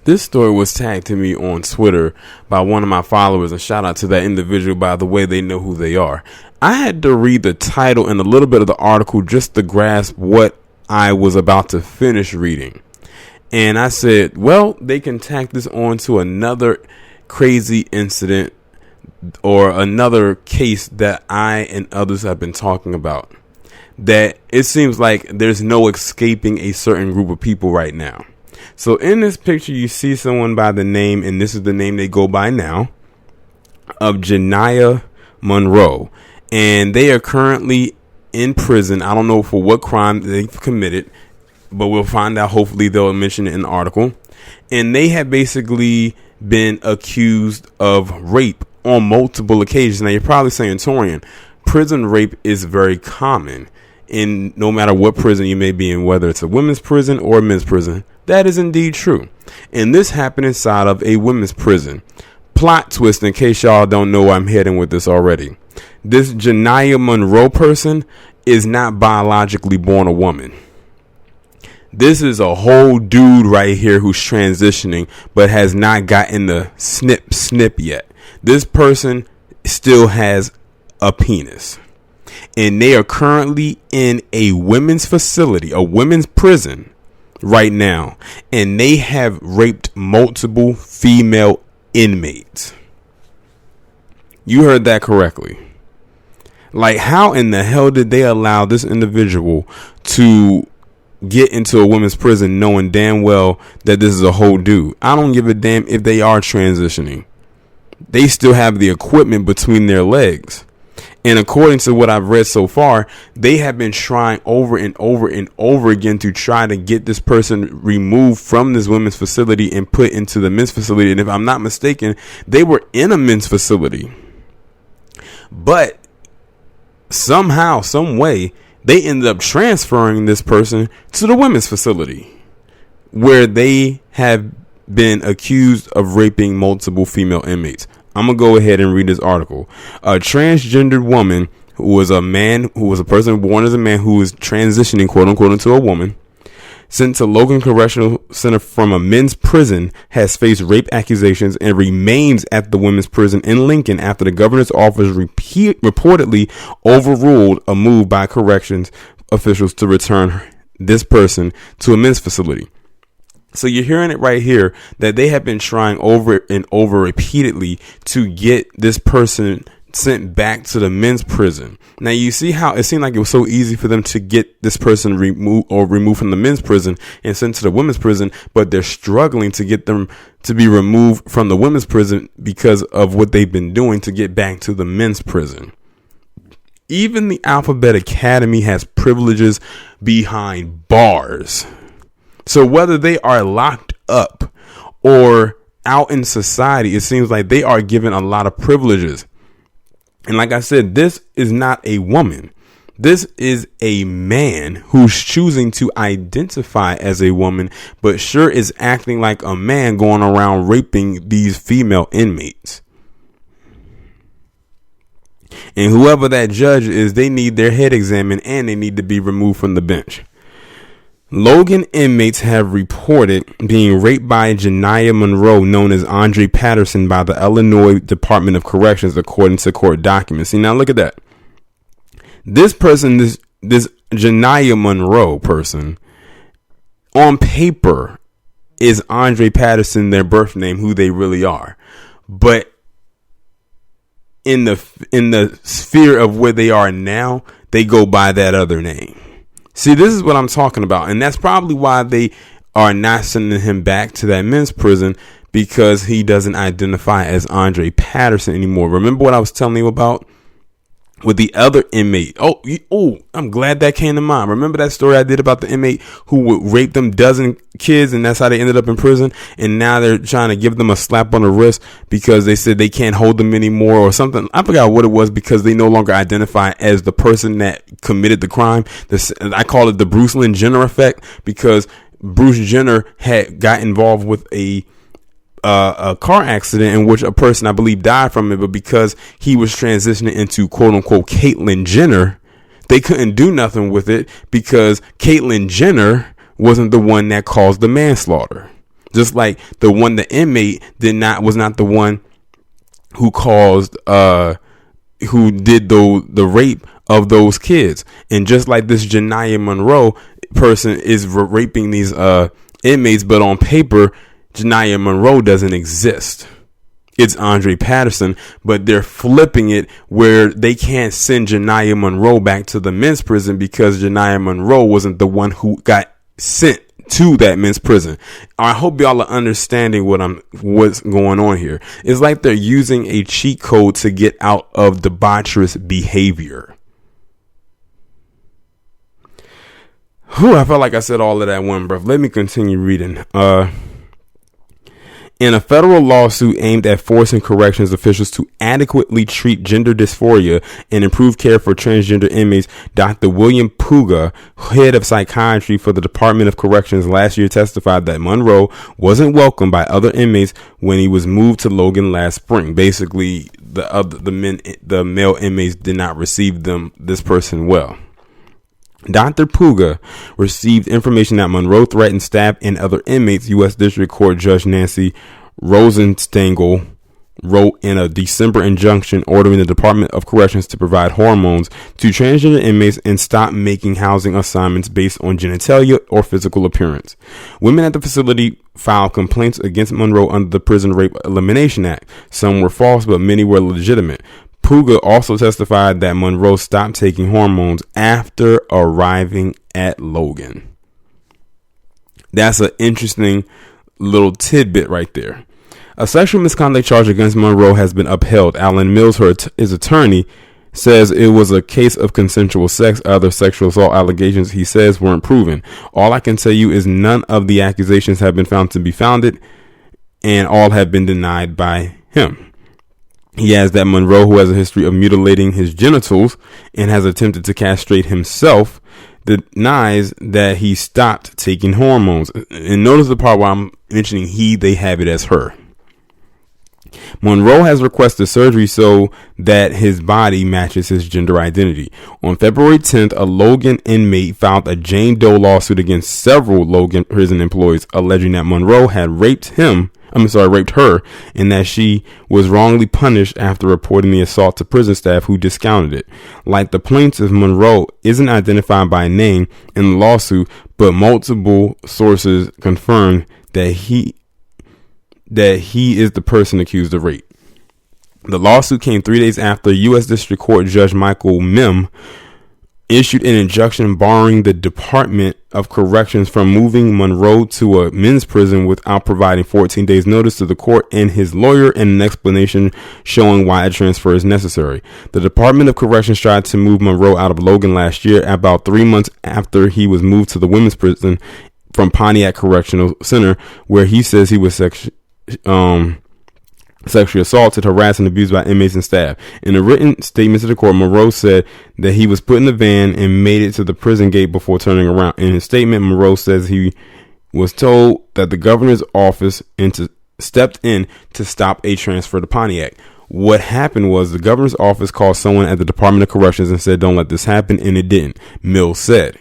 This story was tagged to me on Twitter by one of my followers, and shout out to that individual. By the way, they know who they are. I had to read the title and a little bit of the article just to grasp what I was about to finish reading. And I said, well, they can tack this on to another crazy incident or another case that I and others have been talking about. That it seems like there's no escaping a certain group of people right now. So in this picture, you see someone by the name, and this is the name they go by now, of Janiah Monroe. And they are currently in prison. I don't know for what crime they've committed, but we'll find out. Hopefully they'll mention it in the article. And they have basically been accused of rape on multiple occasions. Now you're probably saying, Torian, prison rape is very common in no matter what prison you may be in, whether it's a women's prison or a men's prison. That is indeed true. And this happened inside of a women's prison. Plot twist, in case y'all don't know where I'm heading with this already. This Janiah Monroe person is not biologically born a woman. This is a whole dude right here who's transitioning but has not gotten the snip yet. This person still has a penis. And they are currently in a women's facility, a women's prison right now. And they have raped multiple female inmates. You heard that correctly. Like, how in the hell did they allow this individual to get into a women's prison knowing damn well that this is a whole dude? I don't give a damn if they are transitioning. They still have the equipment between their legs. And according to what I've read so far, they have been trying over and over and over again to try to get this person removed from this women's facility and put into the men's facility. And if I'm not mistaken, they were in a men's facility. But somehow, some way, they ended up transferring this person to the women's facility, where they have been accused of raping multiple female inmates. I'm going to go ahead and read this article. A transgendered woman who was a person born as a man who is transitioning, quote unquote, into a woman, sent to Logan Correctional Center from a men's prison, has faced rape accusations and remains at the women's prison in Lincoln after the governor's office reportedly overruled a move by corrections officials to return this person to a men's facility. So you're hearing it right here that they have been trying over and over repeatedly to get this person sent back to the men's prison. Now you see how it seemed like it was so easy for them to get this person removed from the men's prison and sent to the women's prison, but they're struggling to get them to be removed from the women's prison because of what they've been doing to get back to the men's prison. Even the Alphabet Academy has privileges behind bars. So whether they are locked up or out in society, it seems like they are given a lot of privileges. And like I said, this is not a woman. This is a man who's choosing to identify as a woman, but sure is acting like a man going around raping these female inmates. And whoever that judge is, they need their head examined and they need to be removed from the bench. Logan inmates have reported being raped by Janiah Monroe, known as Andre Patterson, by the Illinois Department of Corrections, according to court documents. See, now look at that. This person, this Janiah Monroe person, on paper is Andre Patterson, their birth name, who they really are. But in the sphere of where they are now, they go by that other name. See, this is what I'm talking about. And that's probably why they are not sending him back to that men's prison, because he doesn't identify as Andre Patterson anymore. Remember what I was telling you about with the other inmate? Oh, I'm glad that came to mind. Remember that story I did about the inmate who would rape them dozen kids, and that's how they ended up in prison? And now they're trying to give them a slap on the wrist because they said they can't hold them anymore or something. I forgot what it was, because they no longer identify as the person that committed the crime. I call it the Bruce Lynn Jenner effect, because Bruce Jenner had got involved with a car accident in which a person, I believe, died from it, but because he was transitioning into quote unquote Caitlyn Jenner, they couldn't do nothing with it because Caitlyn Jenner wasn't the one that caused the manslaughter. Just like the inmate was not the one who who did the rape of those kids. And just like this Janiah Monroe person is raping these inmates, but on paper Janiah Monroe doesn't exist. It's Andre Patterson, but they're flipping it where they can't send Janiah Monroe back to the men's prison because Janiah Monroe wasn't the one who got sent to that men's prison. I hope y'all are understanding what's going on here. It's like they're using a cheat code to get out of debaucherous behavior. I felt like I said all of that one breath. Let me continue reading. In a federal lawsuit aimed at forcing corrections officials to adequately treat gender dysphoria and improve care for transgender inmates, Dr. William Puga, head of psychiatry for the Department of Corrections, last year testified that Monroe wasn't welcomed by other inmates when he was moved to Logan last spring. Basically, the male inmates did not receive this person well. Dr. Puga received information that Monroe threatened staff and other inmates. U.S. District Court Judge Nancy Rosenstengel wrote in a December injunction ordering the Department of Corrections to provide hormones to transgender inmates and stop making housing assignments based on genitalia or physical appearance. Women at the facility filed complaints against Monroe under the Prison Rape Elimination Act. Some were false, but many were legitimate. Puga also testified that Monroe stopped taking hormones after arriving at Logan. That's an interesting little tidbit right there. A sexual misconduct charge against Monroe has been upheld. Alan Mills, his attorney, says it was a case of consensual sex. Other sexual assault allegations, he says, weren't proven. All I can tell you is none of the accusations have been found to be founded, and all have been denied by him. He adds that Monroe, who has a history of mutilating his genitals and has attempted to castrate himself, denies that he stopped taking hormones. And notice the part where I'm mentioning they have it as her. Monroe has requested surgery so that his body matches his gender identity. On February 10th, a Logan inmate filed a Jane Doe lawsuit against several Logan prison employees, alleging that Monroe had raped her, and that she was wrongly punished after reporting the assault to prison staff who discounted it. Like the plaintiff, Monroe isn't identified by name in the lawsuit, but multiple sources confirmed that he is the person accused of rape. The lawsuit came 3 days after U.S. District Court Judge Michael Mim issued an injunction barring the Department of Corrections from moving Monroe to a men's prison without providing 14 days notice to the court and his lawyer and an explanation showing why a transfer is necessary. The Department of Corrections tried to move Monroe out of Logan last year, about 3 months after he was moved to the women's prison from Pontiac Correctional Center, where he says he was sexually assaulted, harassed, and abused by inmates and staff. In a written statement to the court, Monroe said that he was put in the van and made it to the prison gate before turning around. In his statement, Monroe says he was told that the governor's office stepped in to stop a transfer to Pontiac. What happened was the governor's office called someone at the Department of Corrections and said, "Don't let this happen," and it didn't. Mills said.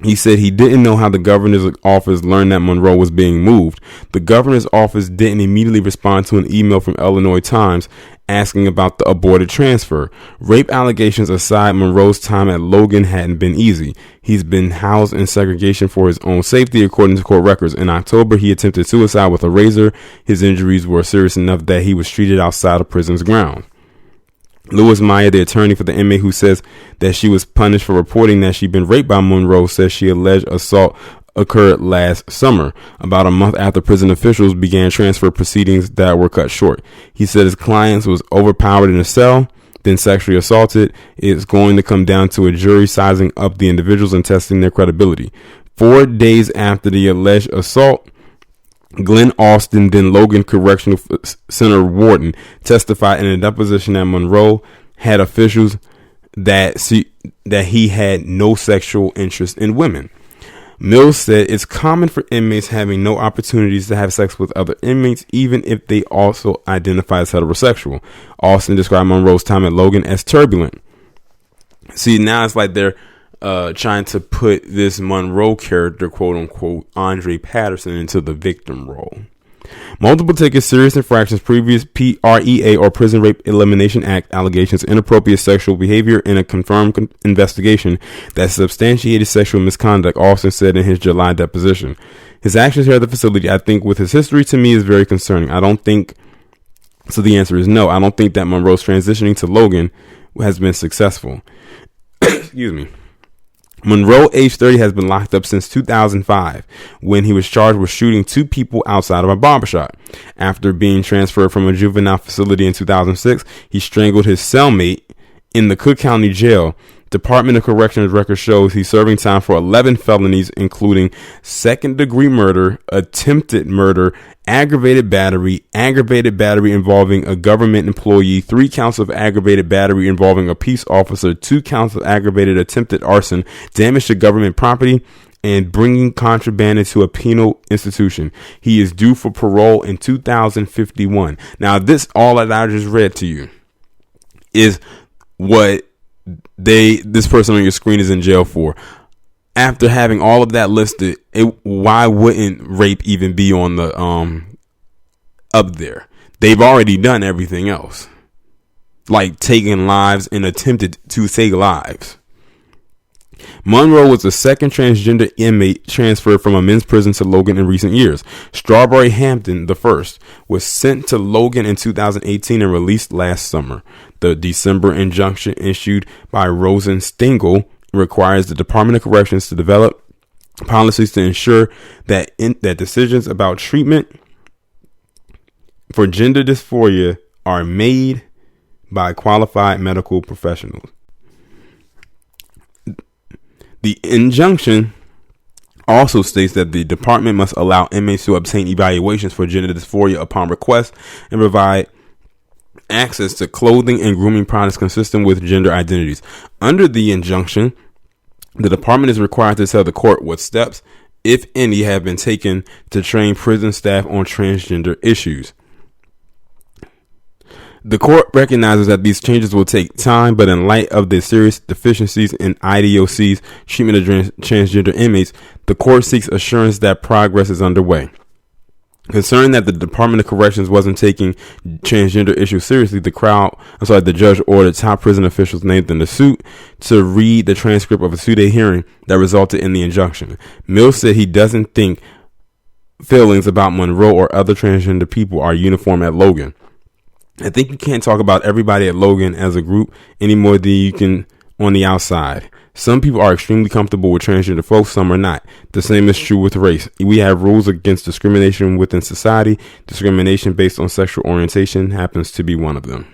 He said he didn't know how the governor's office learned that Monroe was being moved. The governor's office didn't immediately respond to an email from Illinois Times asking about the aborted transfer. Rape allegations aside, Monroe's time at Logan hadn't been easy. He's been housed in segregation for his own safety, according to court records. In October, he attempted suicide with a razor. His injuries were serious enough that he was treated outside of prison's grounds. Louis Meyer, the attorney for the inmate who says that she was punished for reporting that she'd been raped by Monroe, says she alleged assault occurred last summer, about a month after prison officials began transfer proceedings that were cut short. He said his client was overpowered in a cell, then sexually assaulted. It's going to come down to a jury sizing up the individuals and testing their credibility. 4 days after the alleged assault, Glenn Austin, then Logan Correctional Center Warden, testified in a deposition that Monroe had officials that he had no sexual interest in women. Mills said it's common for inmates having no opportunities to have sex with other inmates, even if they also identify as heterosexual. Austin described Monroe's time at Logan as turbulent. See, now it's like they're trying to put this Monroe character, quote unquote, Andre Patterson, into the victim role. Multiple tickets, serious infractions, previous PREA or Prison Rape Elimination Act allegations, inappropriate sexual behavior, and a confirmed investigation that substantiated sexual misconduct, Austin said in his July deposition. His actions here at the facility, I think, with his history, to me, is very concerning. I don't think, so the answer is no. I don't think that Monroe's transitioning to Logan has been successful. Excuse me. Monroe, age 30, has been locked up since 2005 when he was charged with shooting 2 people outside of a barbershop. After being transferred from a juvenile facility in 2006, he strangled his cellmate in the Cook County Jail. Department of Corrections record shows he's serving time for 11 felonies, including second-degree murder, attempted murder, aggravated battery involving a government employee, 3 counts of aggravated battery involving a peace officer, 2 counts of aggravated attempted arson, damage to government property, and bringing contraband into a penal institution. He is due for parole in 2051. Now, all that I just read to you is what this person on your screen is in jail for. After having all of that listed, why wouldn't rape even be on the up there? They've already done everything else, like taking lives and attempted to take lives. Monroe was the second transgender inmate transferred from a men's prison to Logan in recent years. Strawberry Hampton, the first, was sent to Logan in 2018 and released last summer. The December injunction issued by Rosenstengel requires the Department of Corrections to develop policies to ensure that decisions about treatment for gender dysphoria are made by qualified medical professionals. The injunction also states that the department must allow inmates to obtain evaluations for gender dysphoria upon request and provide access to clothing and grooming products consistent with gender identities. Under the injunction, the department is required to tell the court what steps, if any, have been taken to train prison staff on transgender issues. The court recognizes that these changes will take time, but in light of the serious deficiencies in IDOC's treatment of transgender inmates, the court seeks assurance that progress is underway. Concerned that the Department of Corrections wasn't taking transgender issues seriously, the judge ordered top prison officials named in the suit to read the transcript of a 2-day hearing that resulted in the injunction. Mills said he doesn't think feelings about Monroe or other transgender people are uniform at Logan. I think you can't talk about everybody at Logan as a group any more than you can on the outside. Some people are extremely comfortable with transgender folks, some are not. The same is true with race. We have rules against discrimination within society. Discrimination based on sexual orientation happens to be one of them.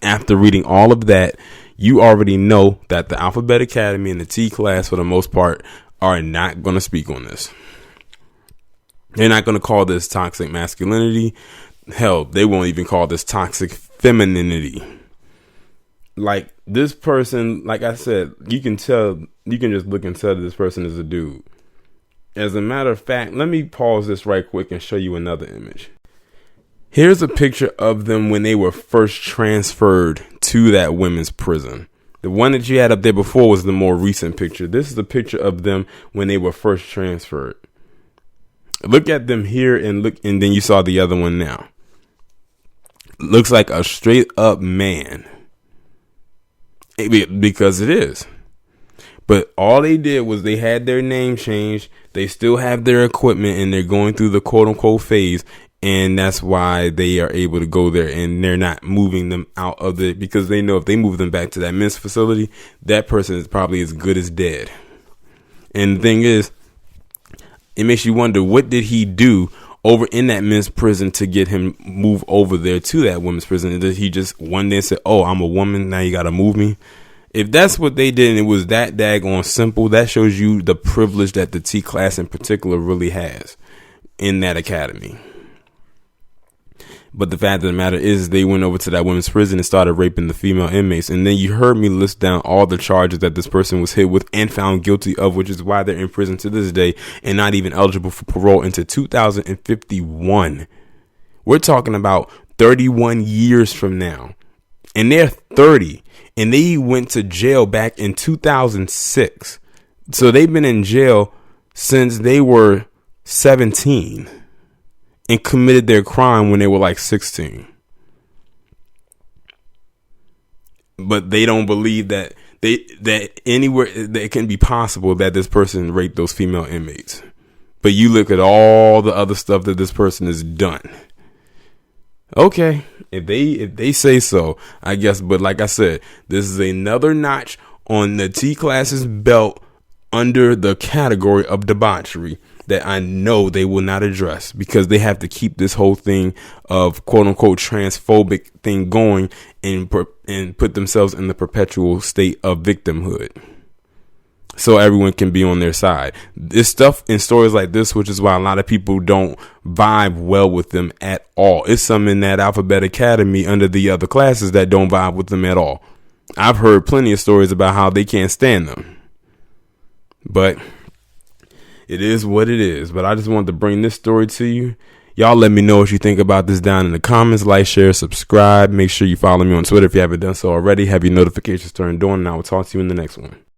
After reading all of that, you already know that the Alphabet Academy and the T class, for the most part, are not going to speak on this. They're not going to call this toxic masculinity. Hell, they won't even call this toxic femininity. Like, this person, like I said, you can just look and tell that this person is a dude. As a matter of fact, let me pause this right quick and show you another image. Here's a picture of them when they were first transferred to that women's prison. The one that you had up there before was the more recent picture. This is a picture of them when they were first transferred. Look at them here and then you saw the other one now. Looks like a straight up man. Because it is. But all they did was they had their name changed. They still have their equipment and they're going through the quote unquote phase. And that's why they are able to go there and they're not moving them out of it, because they know if they move them back to that men's facility, that person is probably as good as dead. And the thing is, it makes you wonder, what did he do over in that men's prison to get him move over there to that women's prison? Did he just one day say, oh, I'm a woman, now you got to move me? If that's what they did and it was that daggone simple, that shows you the privilege that the T class in particular really has in that academy. But the fact of the matter is they went over to that women's prison and started raping the female inmates. And then you heard me list down all the charges that this person was hit with and found guilty of, which is why they're in prison to this day and not even eligible for parole into 2051. We're talking about 31 years from now. and they're 30, and they went to jail back in 2006. So they've been in jail since they were 17 and committed their crime when they were like 16. But they don't believe that anywhere that it can be possible that this person raped those female inmates. But you look at all the other stuff that this person has done. Okay, if they say so, I guess. But like I said, this is another notch on the T class's belt under the category of debauchery that I know they will not address, because they have to keep this whole thing of quote unquote transphobic thing going and put themselves in the perpetual state of victimhood, so everyone can be on their side. This stuff in stories like this, which is why a lot of people don't vibe well with them at all. It's some in that Alphabet Academy under the other classes that don't vibe with them at all. I've heard plenty of stories about how they can't stand them. But it is what it is. But I just wanted to bring this story to you. Y'all let me know what you think about this down in the comments. Like, share, subscribe. Make sure you follow me on Twitter if you haven't done so already. Have your notifications turned on, and I will talk to you in the next one.